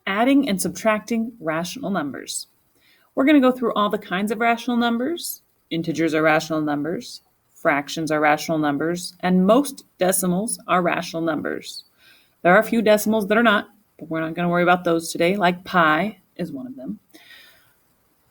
adding and subtracting rational numbers. We're going to go through all the kinds of rational numbers. Integers are rational numbers, fractions are rational numbers, and most decimals are rational numbers. There are a few decimals that are not, but we're not going to worry about those today, like pi is one of them.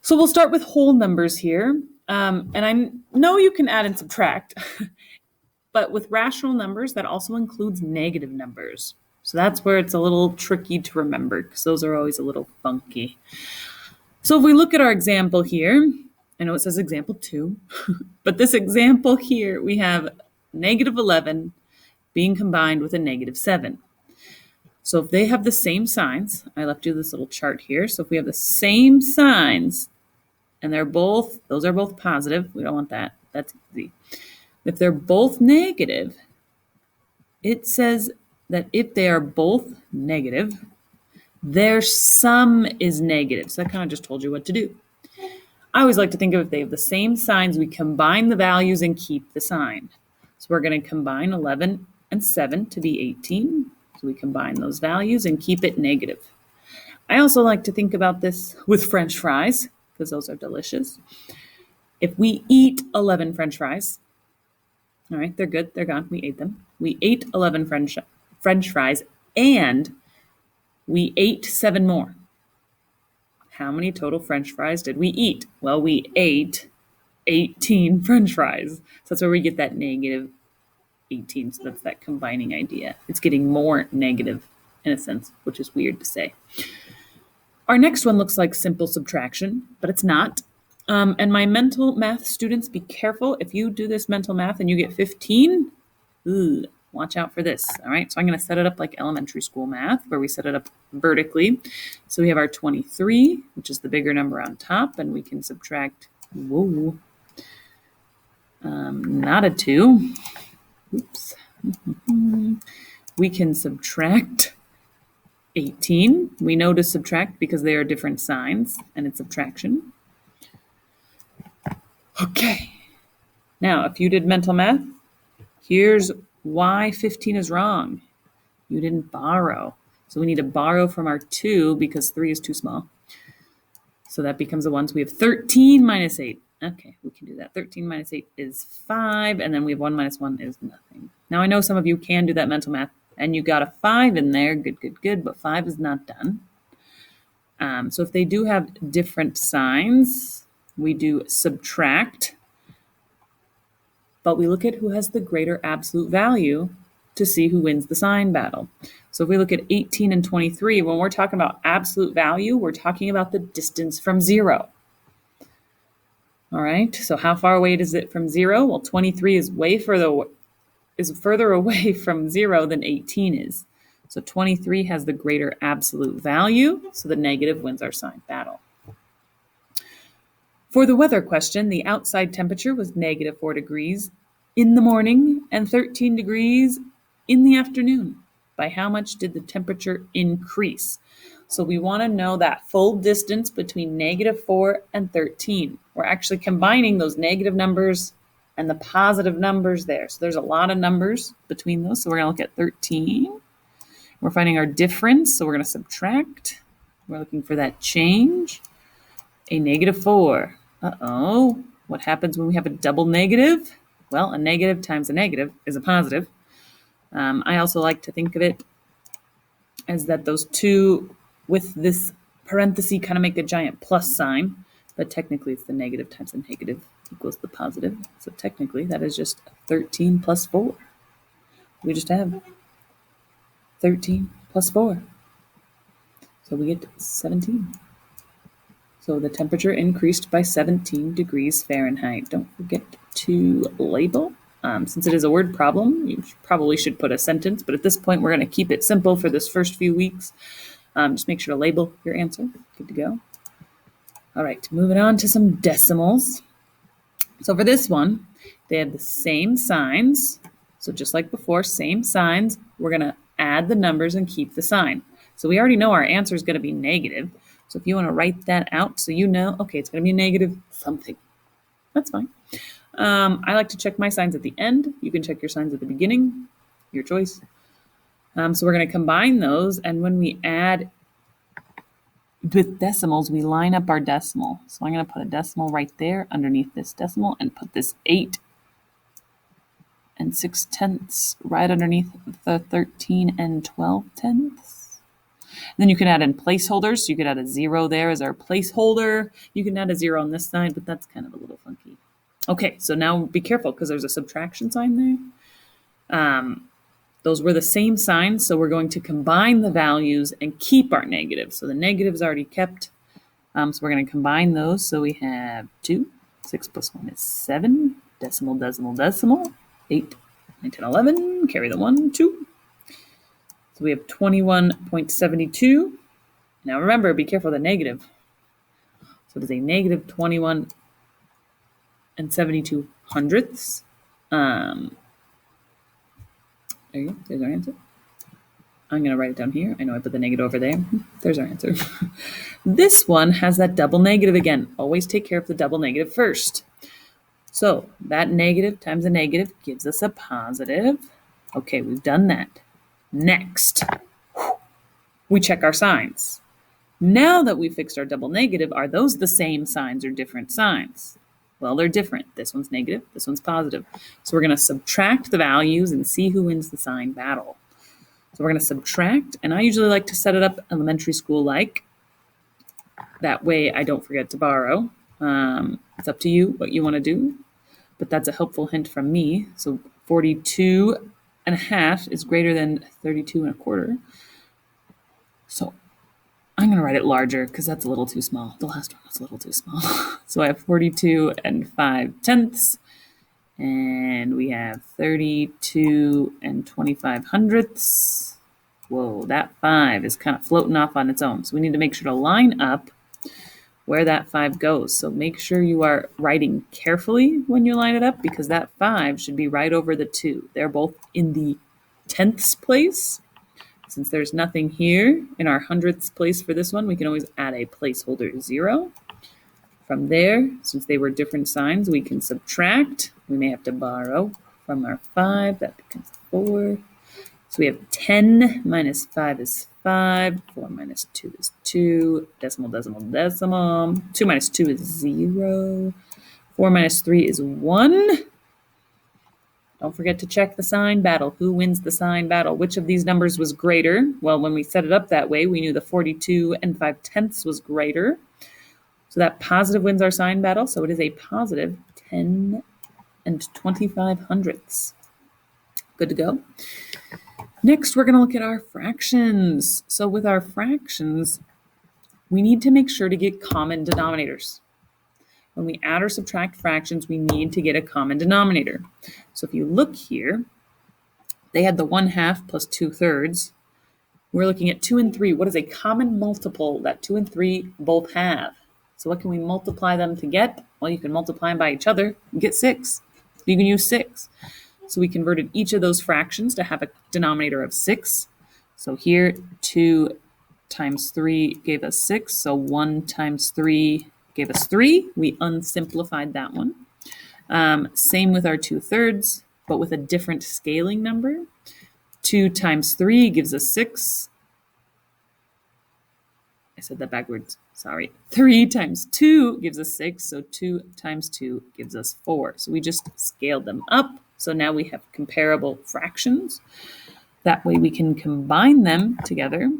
So we'll start with whole numbers here. And I know you can add and subtract, but with rational numbers, that also includes negative numbers. So that's where it's a little tricky to remember because those are always a little funky. So if we look at our example here, I know it says example 2, but this example here, we have negative 11 being combined with a negative 7. So if they have the same signs, I left you this little chart here. So if we have the same signs and those are both positive, we don't want that. That's easy. If they're both negative, it says that if they are both negative, their sum is negative. So that kind of just told you what to do. I always like to think of if they have the same signs, we combine the values and keep the sign. So we're going to combine 11 and 7 to be 18. So we combine those values and keep it negative. I also like to think about this with French fries, because those are delicious. If we eat 11 French fries, all right, they're good, they're gone, we ate them. We ate 11 French fries, and we ate 7 more. How many total French fries did we eat? Well, we ate 18 French fries. So that's where we get that negative 18. So that's that combining idea. It's getting more negative in a sense, which is weird to say. Our next one looks like simple subtraction, but it's not. And my mental math students, be careful. If you do this mental math and you get 15, watch out for this. All right, so I'm going to set it up like elementary school math, where we set it up vertically. So we have our 23, which is the bigger number on top, and we can subtract, not a 2. Oops. We can subtract 18. We know to subtract because they are different signs, and it's subtraction. Okay. Now, if you did mental math, here's why 15 is wrong. You didn't borrow. So we need to borrow from our 2 because 3 is too small. So that becomes a 1. So we have 13 minus 8. Okay, we can do that. 13 minus 8 is 5, and then we have 1 minus 1 is nothing. Now, I know some of you can do that mental math, and you got a 5 in there. Good, but 5 is not done. So if they do have different signs, we do subtract, but we look at who has the greater absolute value to see who wins the sign battle. So if we look at 18 and 23, when we're talking about absolute value, we're talking about the distance from 0. All right, so how far away is it from 0? Well, 23 is further away from 0 than 18 is. So 23 has the greater absolute value, so the negative wins our sign battle. For the weather question, the outside temperature was negative 4 degrees in the morning and 13 degrees in the afternoon. By how much did the temperature increase? So we want to know that full distance between negative 4 and 13. We're actually combining those negative numbers and the positive numbers there. So there's a lot of numbers between those. So we're going to look at 13. We're finding our difference, so we're going to subtract. We're looking for that change. A negative 4. Uh-oh. What happens when we have a double negative? Well, a negative times a negative is a positive. I also like to think of it as that those two with this parenthesis kind of make a giant plus sign, but technically it's the negative times the negative equals the positive. So technically that is just 13 plus 4. We just have 13 plus 4. So we get 17. So the temperature increased by 17 degrees Fahrenheit. Don't forget to label. Since it is a word problem, you probably should put a sentence, but at this point, we're going to keep it simple for this first few weeks. Just make sure to label your answer. Good to go. All right, moving on to some decimals. So for this one, they have the same signs. So just like before, same signs. We're going to add the numbers and keep the sign. So we already know our answer is going to be negative. So if you want to write that out so you know, okay, it's going to be negative something. That's fine. I like to check my signs at the end. You can check your signs at the beginning, your choice. So we're going to combine those, and when we add with decimals, we line up our decimal. So I'm going to put a decimal right there underneath this decimal and put this 8 and 6/10 right underneath the 13 and 12/10. Then you can add in placeholders. So you could add a 0 there as our placeholder. You can add a 0 on this side, but that's kind of a little funky. Okay, so now be careful because there's a subtraction sign there. Those were the same signs, so we're going to combine the values and keep our negatives. So the negative's already kept. So we're going to combine those. So we have 2. 6 plus 1 is 7. Decimal, decimal, decimal. 8, 9, 10, 11. Carry the 1, 2. So we have 21.72. Now remember, be careful of the negative. So it is a negative 21 and 72 hundredths. There you go. There's our answer. I'm going to write it down here. I know I put the negative over there. There's our answer. This one has that double negative again. Always take care of the double negative first. So that negative times a negative gives us a positive. Okay, we've done that. Next, we check our signs. Now that we fixed our double negative, are those the same signs or different signs? Well, they're different. This one's negative, this one's positive. So we're going to subtract the values and see who wins the sign battle. So we're going to subtract, and I usually like to set it up elementary school-like. That way I don't forget to borrow. It's up to you what you want to do, but that's a helpful hint from me. So 42 and a half is greater than 32 and a quarter. So I'm going to write it larger because that's a little too small. The last one was a little too small. So I have 42 and 5/10. And we have 32 and 25 hundredths. Whoa, that 5 is kind of floating off on its own. So we need to make sure to line up where that 5 goes. So make sure you are writing carefully when you line it up because that 5 should be right over the 2. They're both in the tenths place. Since there's nothing here in our hundredths place for this one, we can always add a placeholder 0. From there, since they were different signs, we can subtract. We may have to borrow from our 5. That becomes 4. So we have 10 minus 5 is 5. 4 minus 2 is 2. Decimal, decimal, decimal. 2 minus 2 is 0. 4 minus 3 is 1. Don't forget to check the sign battle. Who wins the sign battle? Which of these numbers was greater? Well, when we set it up that way, we knew the 42 and 5/10 was greater. So that positive wins our sign battle. So it is a positive 10 and 25 hundredths. Good to go. Next, we're going to look at our fractions. So with our fractions, we need to make sure to get common denominators. When we add or subtract fractions, we need to get a common denominator. So if you look here, they had the 1/2 plus 2/3. We're looking at 2 and 3. What is a common multiple that 2 and 3 both have? So what can we multiply them to get? Well, you can multiply them by each other and get 6. You can use 6. So we converted each of those fractions to have a denominator of 6. So here, 2 times 3 gave us 6. So 1 times 3 gave us 3. We unsimplified that one. Same with our 2/3, but with a different scaling number. 2 times 3 gives us 6. I said that backwards. Sorry. 3 times 2 gives us 6. So 2 times 2 gives us 4. So we just scaled them up. So now we have comparable fractions. That way we can combine them together.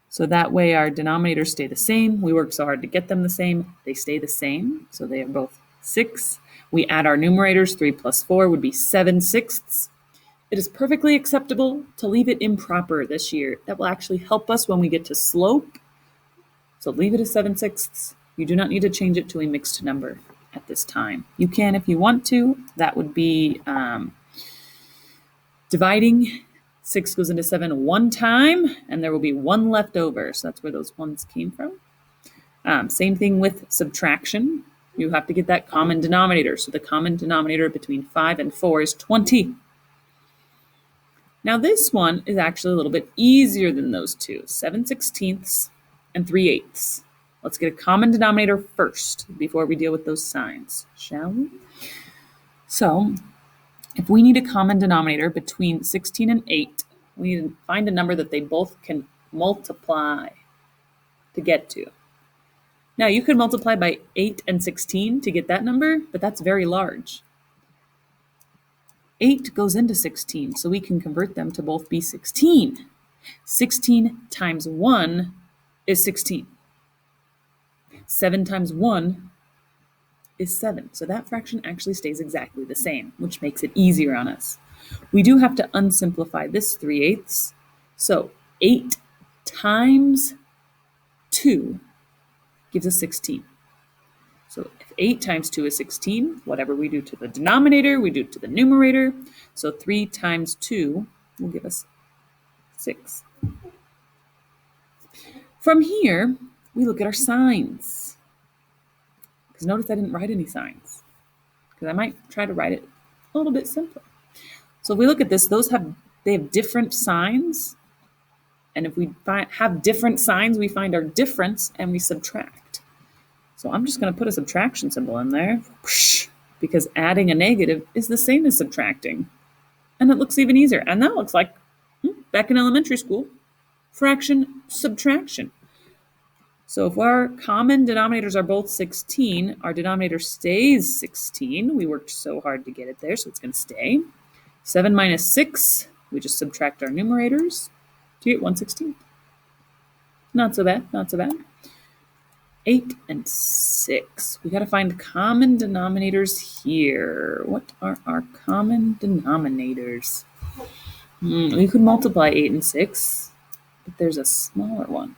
So that way our denominators stay the same. We work so hard to get them the same. They stay the same. So they are both 6. We add our numerators. 3 plus 4 would be 7/6. It is perfectly acceptable to leave it improper this year. That will actually help us when we get to slope. So leave it as 7/6. You do not need to change it to a mixed number at this time. You can if you want to. That would be dividing. 6 goes into 7 one time, and there will be 1 left over. So that's where those ones came from. Same thing with subtraction. You have to get that common denominator. So the common denominator between 5 and 4 is 20. Now this one is actually a little bit easier than those two. 7/16 and 3/8. Let's get a common denominator first before we deal with those signs, shall we? So if we need a common denominator between 16 and 8, we need to find a number that they both can multiply to get to. Now, you could multiply by 8 and 16 to get that number, but that's very large. 8 goes into 16, so we can convert them to both be 16. 16 times 1 is 16. 7 times 1 is 7. So that fraction actually stays exactly the same, which makes it easier on us. We do have to unsimplify this 3/8. So 8 times 2 gives us 16. So if 8 times 2 is 16, whatever we do to the denominator, we do to the numerator. So 3 times 2 will give us 6. From here, we look at our signs. Because notice I didn't write any signs. Because I might try to write it a little bit simpler. So if we look at this, they have different signs. And if we have different signs, we find our difference and we subtract. So I'm just going to put a subtraction symbol in there, because adding a negative is the same as subtracting. And it looks even easier. And that looks like, back in elementary school, fraction subtraction. So if our common denominators are both 16, our denominator stays 16. We worked so hard to get it there, so it's going to stay. 7 minus 6, we just subtract our numerators to get 1/16. Not so bad, not so bad. 8 and 6. We got to find common denominators here. What are our common denominators? We could multiply 8 and 6, but there's a smaller one.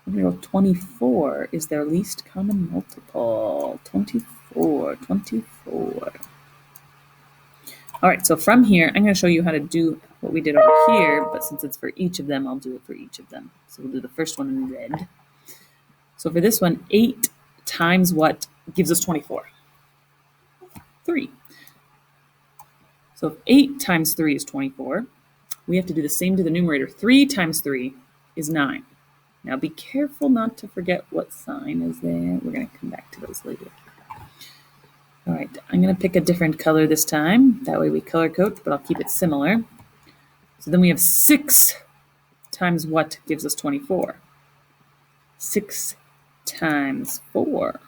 We're going to go 24 is their least common multiple. 24. All right, so from here, I'm going to show you how to do what we did over here, but since it's for each of them, I'll do it for each of them. So we'll do the first one in red. So for this one, 8 times what gives us 24? 3. So if 8 times 3 is 24, we have to do the same to the numerator. 3 times 3 is 9. Now be careful not to forget what sign is there. We're going to come back to those later. All right, I'm going to pick a different color this time. That way we color code, but I'll keep it similar. So then we have 6 times what gives us 24? 6 times 4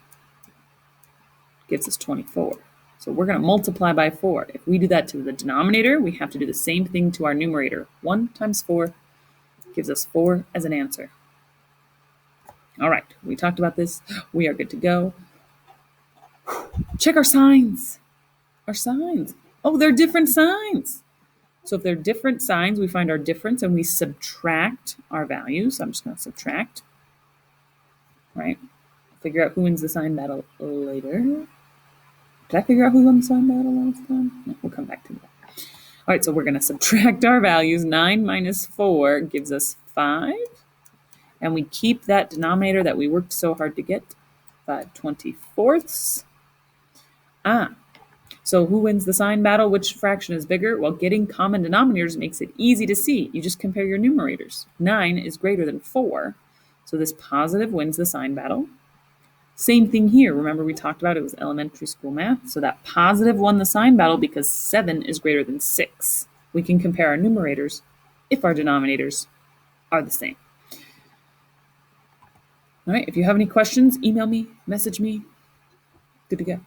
gives us 24. So we're going to multiply by 4. If we do that to the denominator, we have to do the same thing to our numerator. 1 times 4 gives us 4 as an answer. All right, we talked about this. We are good to go. Check our signs. Our signs. Oh, they're different signs. So if they're different signs, we find our difference and we subtract our values. I'm just going to subtract. Right? Figure out who wins the sign battle later. Did I figure out who won the sign battle last time? No, we'll come back to that. All right, so we're going to subtract our values. 9 minus 4 gives us 5. And we keep that denominator that we worked so hard to get, 5/24. So who wins the sign battle? Which fraction is bigger? Well, getting common denominators makes it easy to see. You just compare your numerators. 9 is greater than 4. So this positive wins the sign battle. Same thing here. Remember we talked about it was elementary school math. So that positive won the sign battle because 7 is greater than 6. We can compare our numerators if our denominators are the same. All right, if you have any questions, email me, message me. Good to go.